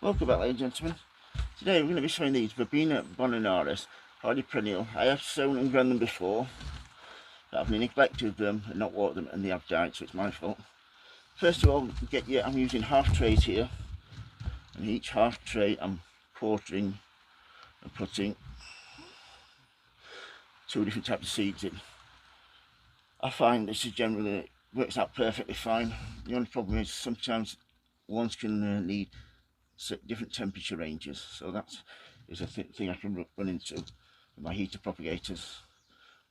Welcome back, ladies and gentlemen. Today we're going to be showing these Verbena Bonariensis hardy perennial. I have sown and grown them before, but I've neglected them and not watered them, and they have died, so it's my fault. First of all, I'm using half trays here, and each half tray I'm quartering and putting 2 different types of seeds in. I find this is generally works out perfectly fine. The only problem is sometimes ones can need different temperature ranges, so that is a thing I can run into with my heater propagators.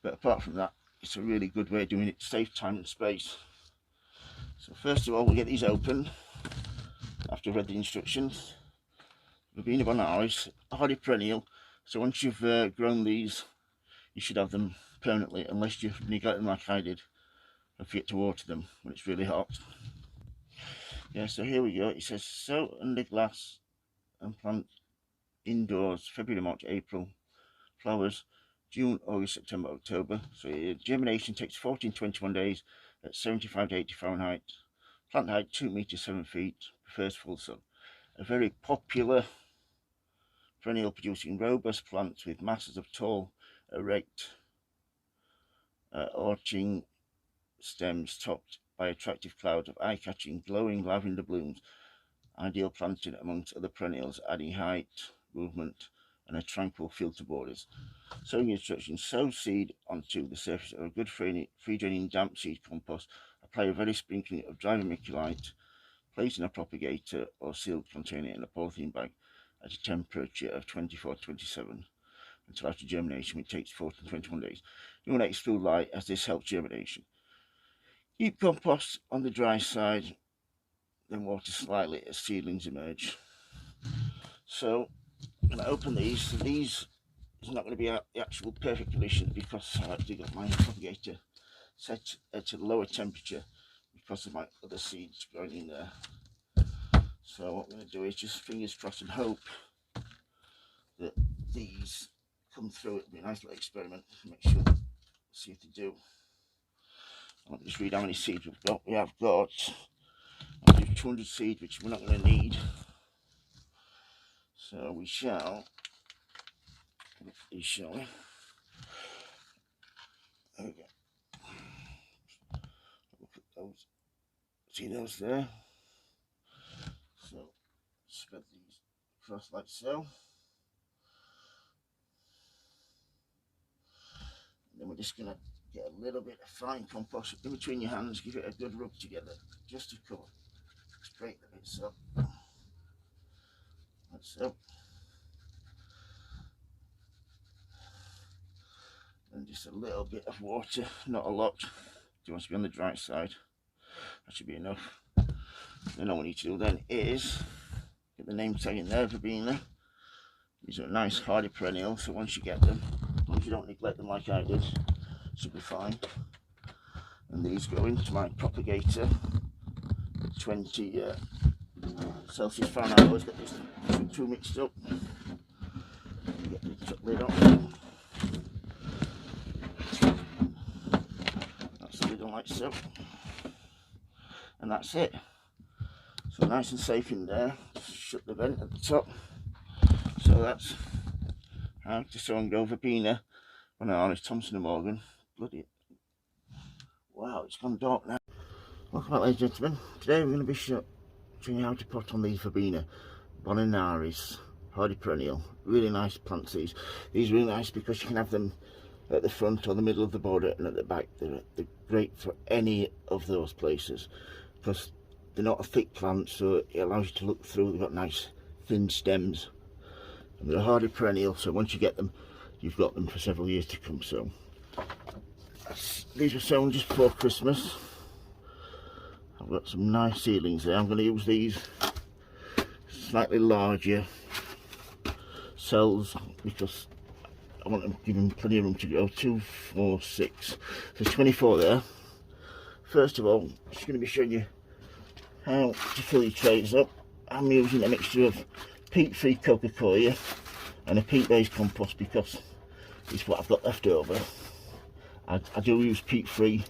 But apart from that, it's a really good way of doing it to save time and space. So first of all, we'll get these open after I've read the instructions. Verbena Bonariensis, a hardy perennial, so once you've grown these, you should have them permanently, unless you neglect them like I did and forget to water them when it's really hot. Yeah, so here we go. It says sow under glass and plant indoors February, March, April. Flowers June, August, September, October. So germination takes 14 to 21 days at 75 to 80 Fahrenheit. Plant height 2 meters 7 feet. Prefers full sun. A very popular perennial, producing robust plants with masses of tall, erect, arching stems topped by attractive clouds of eye-catching, glowing lavender blooms. Ideal planting amongst other perennials, adding height, movement, and a tranquil feel to borders. Sowing instructions: sow seed onto the surface of a good free-draining damp seed compost. Apply a very sprinkling of dry vermiculite. Place in a propagator or sealed container in a polythene bag at a temperature of 24 to 27 until after germination, which takes 14 to 21 days. You want to exclude light, as this helps germination. Keep compost on the dry side, then water slightly as seedlings emerge. So I'm going to open these. So these is not going to be the actual perfect condition because I've actually got my propagator set at a lower temperature because of my other seeds growing in there. So what I'm going to do is just fingers crossed and hope that these come through. It'll be a nice little experiment to make sure, see if they do. I'll just read how many seeds we've got. We have got 200 seeds, which we're not going to need. So we shall look at these, shall we? There we go. Look at those. See those there? So spread these across like so. And then we're just going to get a little bit of fine compost in between your hands. Give it a good rub together, just to cover. Straighten the bits up. Like so. And just a little bit of water, not a lot. You want to be on the dry side. That should be enough. Then all we need to do then is get the name tag in there, Verbena. These are a nice hardy perennial, so once you get them, as long as you don't neglect them like I did, should be fine. And these go into my propagator at 20 Celsius Fahrenheit. I always get these two mixed up. Get the top lid on. That's the lid on like so. And that's it. So nice and safe in there. Just shut the vent at the top. So that's how to sow and grow Verbena Bonariensis, Thompson & Morgan. Bloody wow, it's gone dark now. Welcome back, ladies and gentlemen. Today we're going to be showing you how to pot on these Verbena Bonariensis hardy perennial. Really nice plant seeds. These are really nice because you can have them at the front or the middle of the border and at the back. They're great for any of those places because they're not a thick plant, so it allows you to look through. They've got nice thin stems and they're a hardy perennial, so once you get them, you've got them for several years to come. So these were sown just before Christmas. I've got some nice seedlings there. I'm going to use these slightly larger cells because I want to give them plenty of room to grow. 2, 4, 6. There's 24 there. First of all, I'm just going to be showing you how to fill your trays up. I'm using a mixture of peat-free Coca-Cola and a peat-based compost because it's what I've got left over. I do use peat-free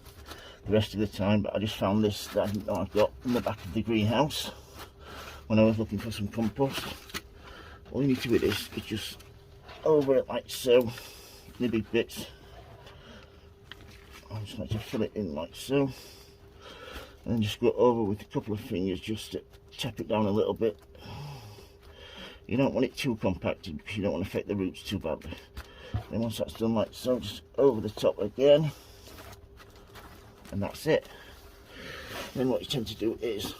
the rest of the time, but I just found this that I didn't know I've got in the back of the greenhouse. when I was looking for some compost. All you need to do with this is just over it like so, in the big bits. I'm just going to fill it in like so, and then just go over with a couple of fingers just to tap it down a little bit. You don't want it too compacted because you don't want to affect the roots too badly. Then once that's done like so, just over the top again, and that's it. Then what you tend to do is,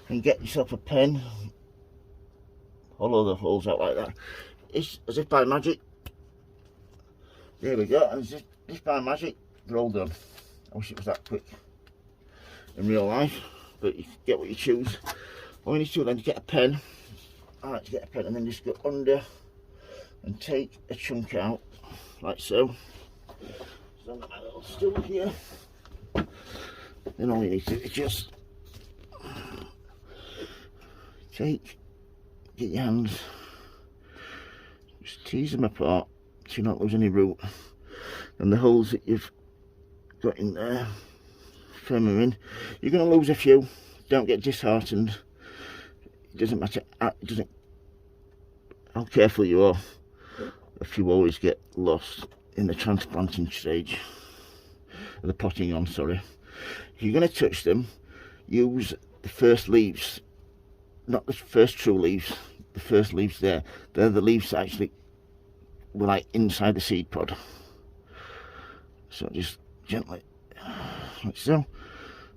and get yourself a pen, hollow the holes out like that. It's as if by magic. There we go, and as if by magic, they're all done. I wish it was that quick in real life, but you get what you choose. All you need to do then is get a pen. I like to get a pen and then just go under and take a chunk out like so. So I've got my little stool here. Then all you need to do is just get your hands, just tease them apart so you don't lose any root, and the holes that you've got in there, firm them in. You're going to lose a few, don't get disheartened. It doesn't matter, how careful you are, a few always get lost in the transplanting stage, the potting on, sorry. If you're going to touch them, use the first leaves, not the first true leaves, the first leaves there. They're the leaves that actually were like inside the seed pod. So just gently, like so. I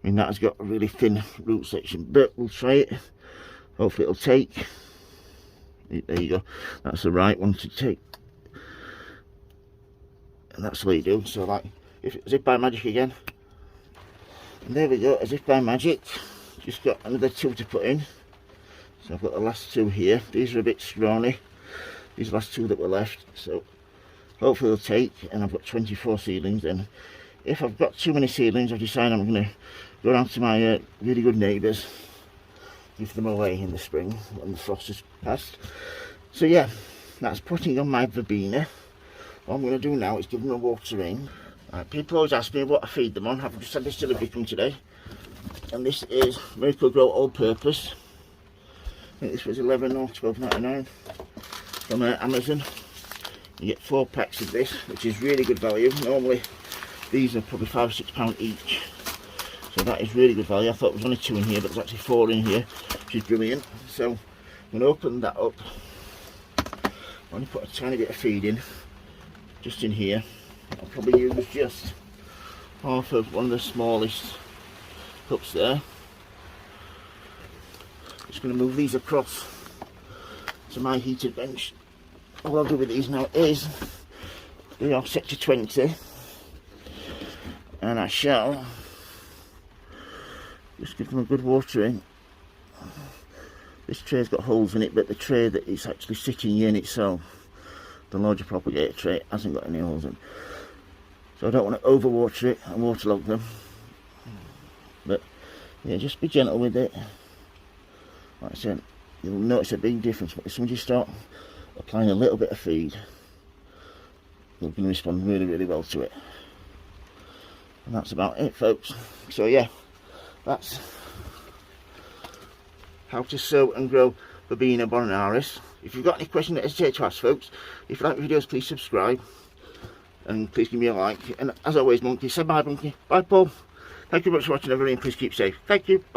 mean, that has got a really thin root section, but we'll try it. Hopefully it'll take. There you go. That's the right one to take. And that's what you do. So like, as if by magic again. And there we go, as if by magic. Just got another two to put in. So I've got the last two here. These are a bit scrawny. These last two that were left. So hopefully they'll take. And I've got 24 seedlings then. If I've got too many seedlings, I've decided I'm going to go around to my really good neighbours, give them away in the spring when the frost has passed. So yeah, that's putting on my verbena. What I'm going to do now is give them a watering. People always ask me what I feed them on. I've just had this delivery come today, and this is Miracle Grow All Purpose. I think this was $11 or $12.99 from Amazon. You get 4 packs of this, which is really good value. Normally these are probably £5 or £6 each, so that is really good value. I thought there was only 2 in here, but there's actually 4 in here, which is brilliant. So I'm going to open that up. I'm going to put a tiny bit of feed in, just in here. I'll probably use just half of one of the smallest cups there. Just going to move these across to my heated bench. All I'll do with these now is they are set to 20, and I shall just give them a good watering. This tray's got holes in it, but the tray that it's actually sitting in itself, the larger propagator tray, hasn't got any holes in. So I don't want to overwater it and waterlog them. But yeah, just be gentle with it. Like I said, you'll notice a big difference. But as soon as you start applying a little bit of feed, they're going to respond really, really well to it. And that's about it, folks. So yeah, that's how to sow and grow Verbena Bonariensis. If you've got any questions, don't hesitate to ask, folks. If you like videos, please subscribe. And please give me a like. And as always, Monkey, say bye, Monkey. Bye, Paul. Thank you very much for watching, everybody, and please keep safe. Thank you. Bye.